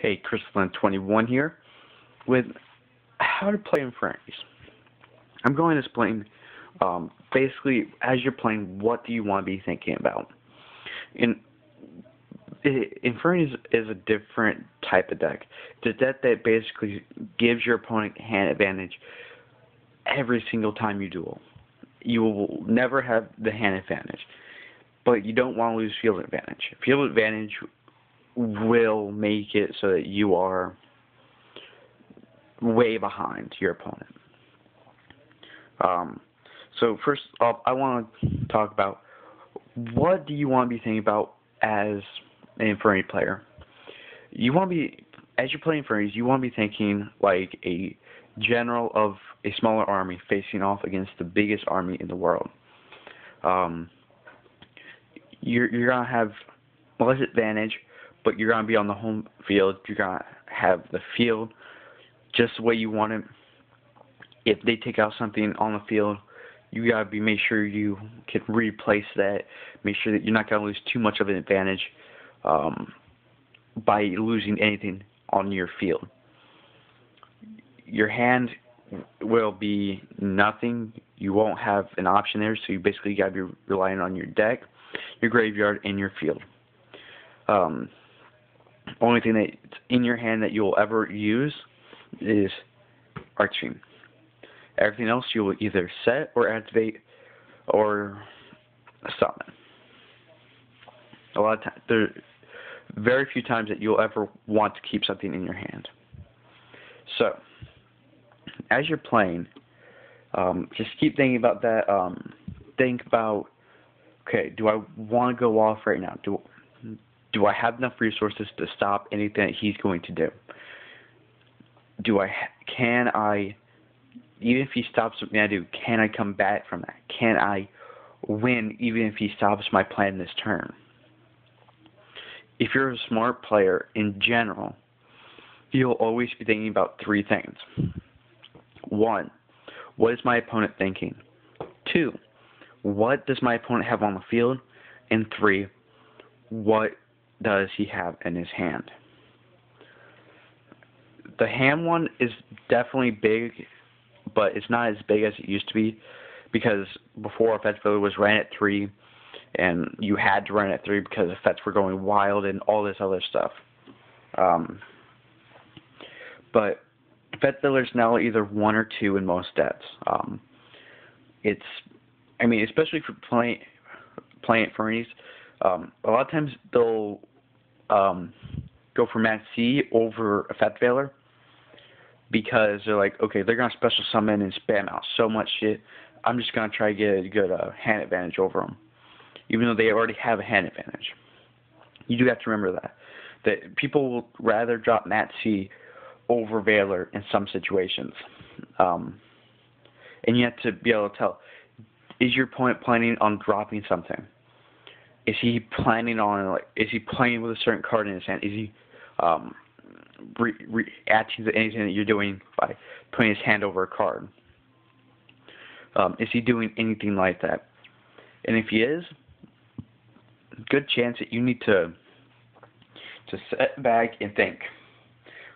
Hey, Crystalline21 here with how to play Infernities. I'm going to explain basically as you're playing, what do you want to be thinking about. In Infernities is a different type of deck. It's a deck that basically gives your opponent hand advantage every single time you duel. You will never have the hand advantage, but you don't want to lose field advantage. Field advantage will make it so that you are way behind your opponent. So first off, I want to talk about what do you want to be thinking about as an Inferno player. You want to be, as you're playing Infernities, you want to be thinking like a general of a smaller army facing off against the biggest army in the world. You're going to have less advantage, but you're going to be on the home field. You're going to have the field just the way you want it. If they take out something on the field, you got to make sure you can replace that. Make sure that you're not going to lose too much of an advantage by losing anything on your field. Your hand will be nothing. You won't have an option there, so you basically got to be relying on your deck, your graveyard, and your field. Only thing that's in your hand that you'll ever use is Archfiend. Everything else you will either set or activate or summon. A lot of times, there are very few times that you'll ever want to keep something in your hand. So, as you're playing, just keep thinking about that. Think about, okay, do I want to go off right now? Do I have enough resources to stop anything that he's going to do? Can I, even if he stops something I do, can I come back from that? Can I win even if he stops my plan this turn? If you're a smart player in general, you'll always be thinking about three things. 1, what is my opponent thinking? 2, what does my opponent have on the field? And 3, what does he have in his hand? The hand one is definitely big, but it's not as big as it used to be, because before effect failure was ran at 3, and you had to run at 3 because effects were going wild and all this other stuff. But effect failure is now either 1 or 2 in most decks. Especially for playing Infernities, a lot of times they'll go for max C over effect failure, because they're like, okay, they're going to special summon and spam out so much shit, I'm just going to try to get a good hand advantage over them, even though they already have a hand advantage. You do have to remember that people will rather drop Mat C over Valor in some situations. And you have to be able to tell, is your opponent planning on dropping something? Is he planning on, is he playing with a certain card in his hand? Is he reacting to anything that you're doing by putting his hand over a card? Is he doing anything like that? And if he is, good chance that you need to sit back and think,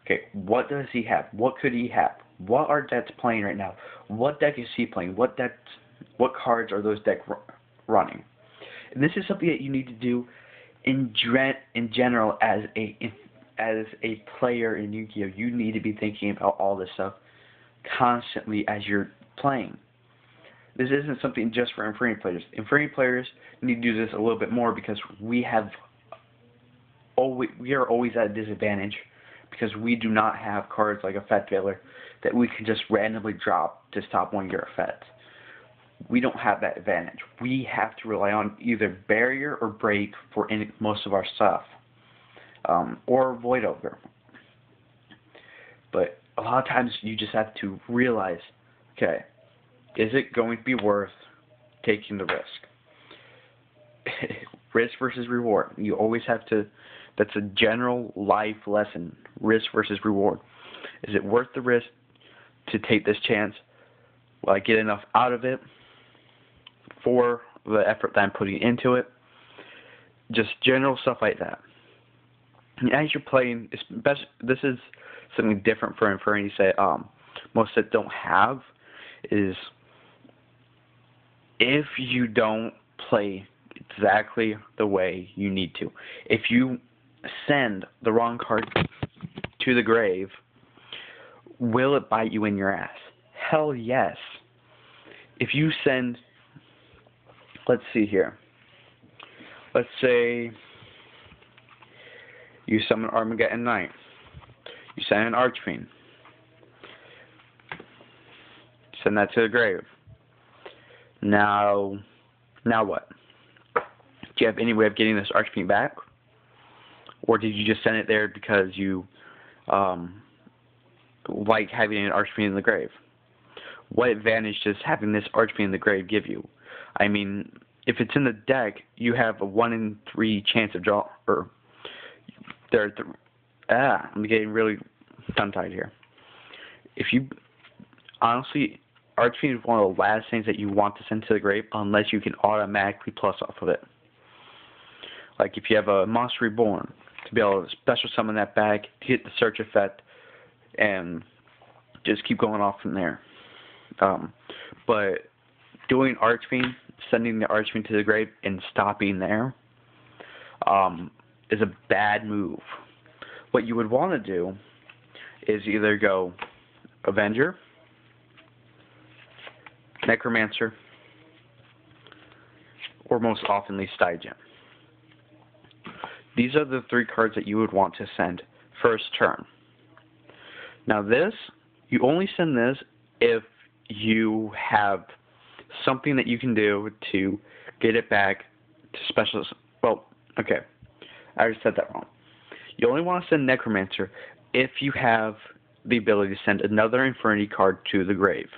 okay, what does he have? What could he have? What are decks playing right now? What deck is he playing? What cards are those decks running? And this is something that you need to do in general as a player in Yu-Gi-Oh! You need to be thinking about all this stuff constantly as you're playing. This isn't something just for Inferno players. Inferno players need to do this a little bit more, because we are always at a disadvantage, because we do not have cards like Effect Veiler that we can just randomly drop to stop one of your effects. We don't have that advantage. We have to rely on either Barrier or Break for most of our stuff, or Void Ogre. But a lot of times you just have to realize, okay, is it going to be worth taking the risk? Risk versus reward. You always have to, that's a general life lesson, risk versus reward. Is it worth the risk to take this chance? Will I get enough out of it for the effort that I'm putting into it? Just general stuff like that. And as you're playing, this is something different for Infernities that most that don't have, is if you don't play exactly the way you need to. If you send the wrong card to the grave, will it bite you in your ass? Hell yes. If you send, let's see here. Let's say you summon Armageddon Knight. You send an Archfiend. Send that to the grave. Now what? Do you have any way of getting this Archfiend back? Or did you just send it there because you like having an Archfiend in the grave? What advantage does having this Archfiend in the grave give you? I mean, if it's in the deck, you have a 1 in 3 chance of draw. Or I'm getting really tongue-tied here. If you honestly, Archfiend is one of the last things that you want to send to the grave unless you can automatically plus off of it. Like if you have a Monster Reborn, to be able to special summon that back, hit the search effect, and just keep going off from there. But doing Archfiend, sending the Archfiend to the grave and stopping there, is a bad move. What you would want to do is either go Avenger, Necromancer, or most oftenly Stygian. These are the 3 cards that you would want to send first turn. Now this, you only send this if you have something that you can do to get it back to special. Well, okay, I already said that wrong. You only want to send Necromancer if you have the ability to send another Infernity card to the grave.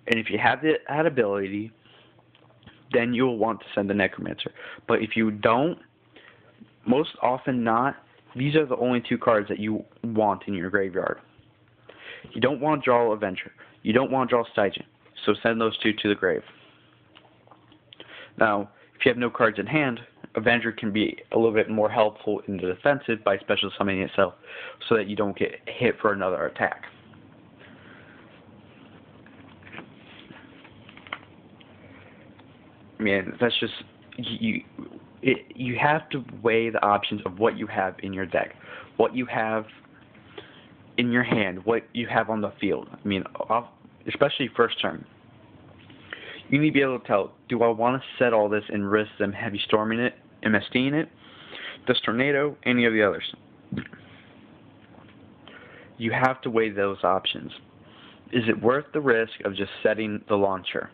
And if you have that ability, then you'll want to send the Necromancer. But if you don't, most often not, these are the only 2 cards that you want in your graveyard. You don't want to draw Avenger. You don't want to draw Stygian. So send those 2 to the grave. Now, if you have no cards in hand, Avenger can be a little bit more helpful in the defensive by special summoning itself so that you don't get hit for another attack. I mean, that's just, you have to weigh the options of what you have in your deck, what you have in your hand, what you have on the field. I mean, especially first turn. You need to be able to tell, do I want to set all this and risk them heavy storming it, MSTing it, this tornado, any of the others? You have to weigh those options. Is it worth the risk of just setting the launcher?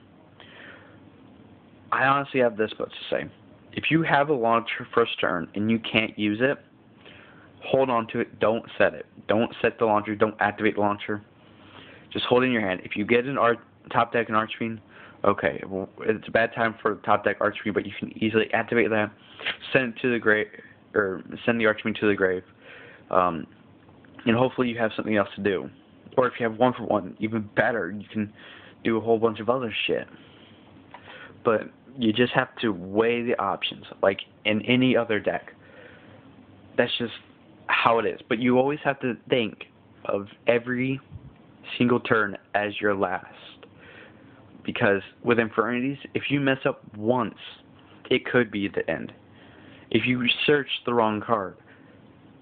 I honestly have this much to say. If you have a launcher first turn and you can't use it, hold on to it. Don't set it. Don't set the launcher. Don't activate the launcher. Just hold it in your hand. If you get an top deck and Archfiend, okay, well, it's a bad time for the top deck Archfiend, but you can easily activate that, send it to the grave, or send the Archfiend to the grave, and hopefully you have something else to do. Or if you have 1-for-1, even better, you can do a whole bunch of other shit. But you just have to weigh the options, like in any other deck. That's just how it is. But you always have to think of every single turn as your last. Because with Infernities, if you mess up once, it could be the end. If you search the wrong card,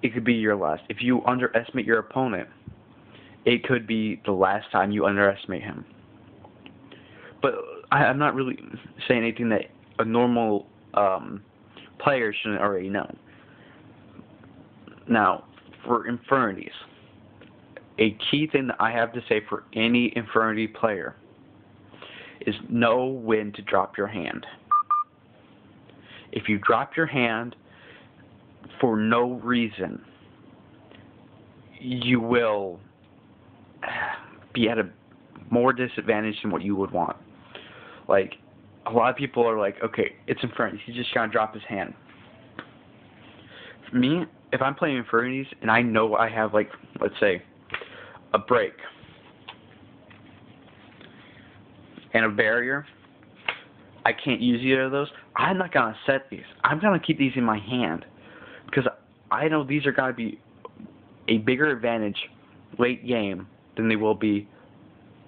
it could be your last. If you underestimate your opponent, it could be the last time you underestimate him. But I'm not really saying anything that a normal player shouldn't already know. Now, for Infernities, a key thing that I have to say for any Infernity player is know when to drop your hand. If you drop your hand for no reason, you will be at a more disadvantage than what you would want. Like, a lot of people are like, okay, it's Infernities, he's just gonna drop his hand. For me, if I'm playing Infernities and I know I have, like, let's say, a break and a barrier, I can't use either of those, I'm not gonna set these. I'm gonna keep these in my hand because I know these are gotta be a bigger advantage late game than they will be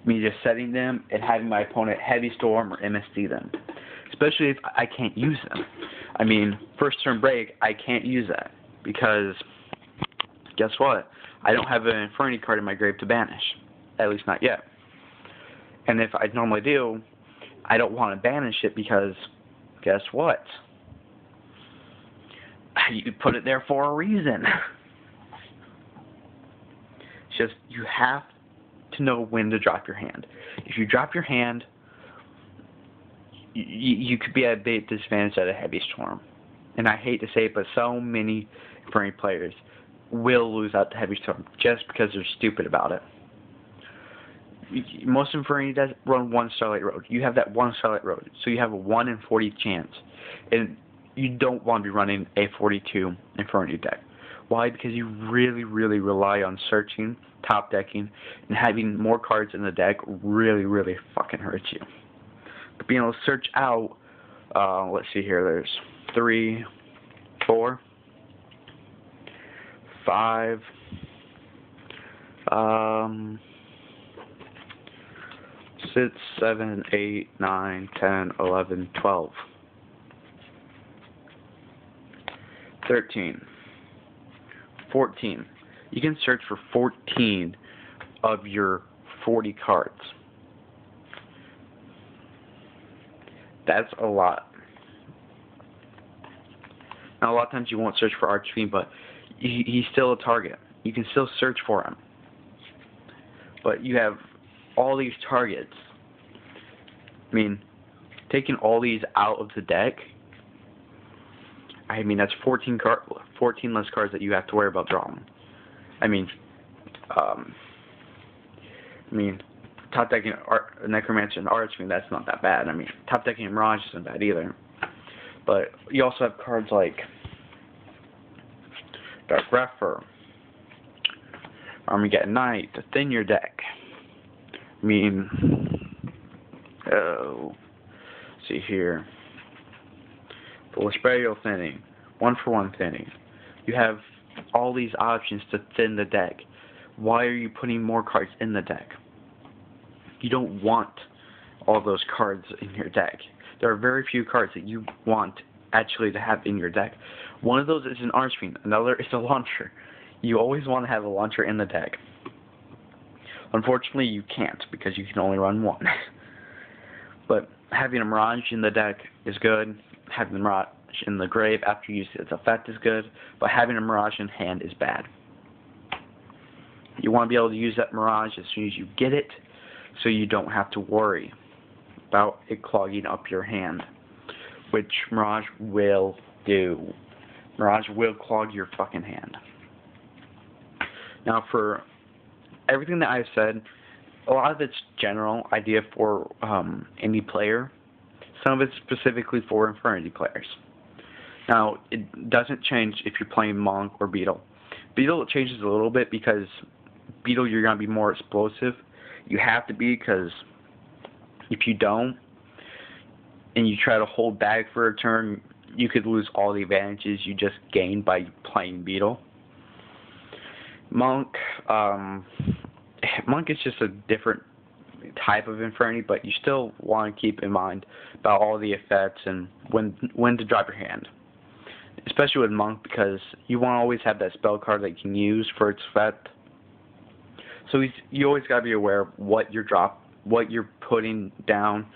me just setting them and having my opponent heavy storm or MSD them. Especially if I can't use them. I mean, first turn break, I can't use that because guess what? I don't have an Inferno card in my grave to banish. At least not yet. And if I normally do, I don't want to banish it because guess what? You put it there for a reason. It's just you have to know when to drop your hand. If you drop your hand, you could be at a big disadvantage at a heavy storm. And I hate to say it, but so many Inferno players will lose out to heavy storm just because they're stupid about it. Most Inferno does run one Starlight Road. You have that one Starlight Road, so you have a 1 in 40 chance. And you don't want to be running a 42 Inferno deck. Why? Because you really, really rely on searching, top decking, and having more cards in the deck really, really fucking hurts you. But being able to search out, let's see here, there's 3, 4, 5, 6, 7, 8, 9, 10, 11, 12, 13, 14. You can search for 14 of your 40 cards. That's a lot. Now, a lot of times you won't search for Archfiend, but he's still a target. You can still search for him. But you have all these targets. I mean, taking all these out of the deck, I mean, that's 14 less cards that you have to worry about drawing. I mean, top decking Necromancer and Archfiend, that's not that bad. I mean, top decking Mirage isn't bad either. But you also have cards like Dark Refer, Armageddon Knight to thin your deck. I mean, let's see here. Bullish Burial thinning, 1-for-1 thinning. You have all these options to thin the deck. Why are you putting more cards in the deck? You don't want all those cards in your deck. There are very few cards that you want actually to have in your deck. One of those is an Archfiend. Another is a launcher. You always want to have a launcher in the deck. Unfortunately, you can't because you can only run one. But having a Mirage in the deck is good. Having the Mirage in the grave after you use its effect is good. But having a Mirage in hand is bad. You want to be able to use that Mirage as soon as you get it, so you don't have to worry about it clogging up your hand, which Mirage will do. Mirage will clog your fucking hand. Now, for everything that I've said, a lot of it's general idea for any player. Some of it's specifically for Inferno players. Now, it doesn't change if you're playing Monk or Beetle. Beetle, it changes a little bit because Beetle, you're going to be more explosive. You have to be, because if you don't, and you try to hold back for a turn, you could lose all the advantages you just gained by playing Beetle. Monk is just a different type of Inferno, but you still want to keep in mind about all the effects and when to drop your hand. Especially with Monk, because you want to always have that spell card that you can use for its effect. So you always got to be aware of what you're putting down.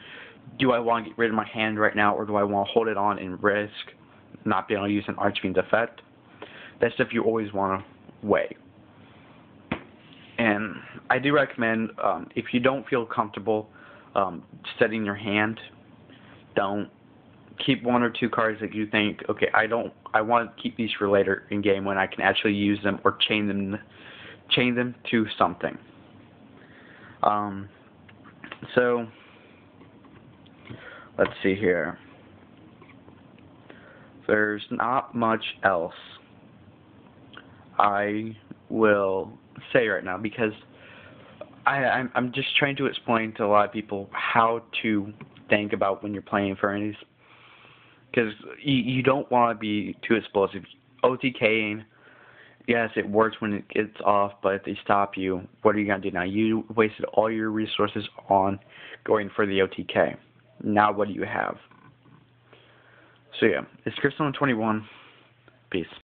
Do I want to get rid of my hand right now, or do I want to hold it on and risk not being able to use an Archfiend's effect? That's stuff you always want to weigh. And I do recommend, if you don't feel comfortable setting your hand, don't. Keep 1 or 2 cards that you think, okay, I want to keep these for later in game when I can actually use them or chain them to something. So let's see here. There's not much else I will say right now, because I'm just trying to explain to a lot of people how to think about when you're playing Infernities. Because you don't want to be too explosive. OTKing yes, it works when it gets off, but if they stop you, what are you going to do now? You wasted all your resources on going for the OTK. Now what do you have? So yeah, it's Crystal 21. Peace.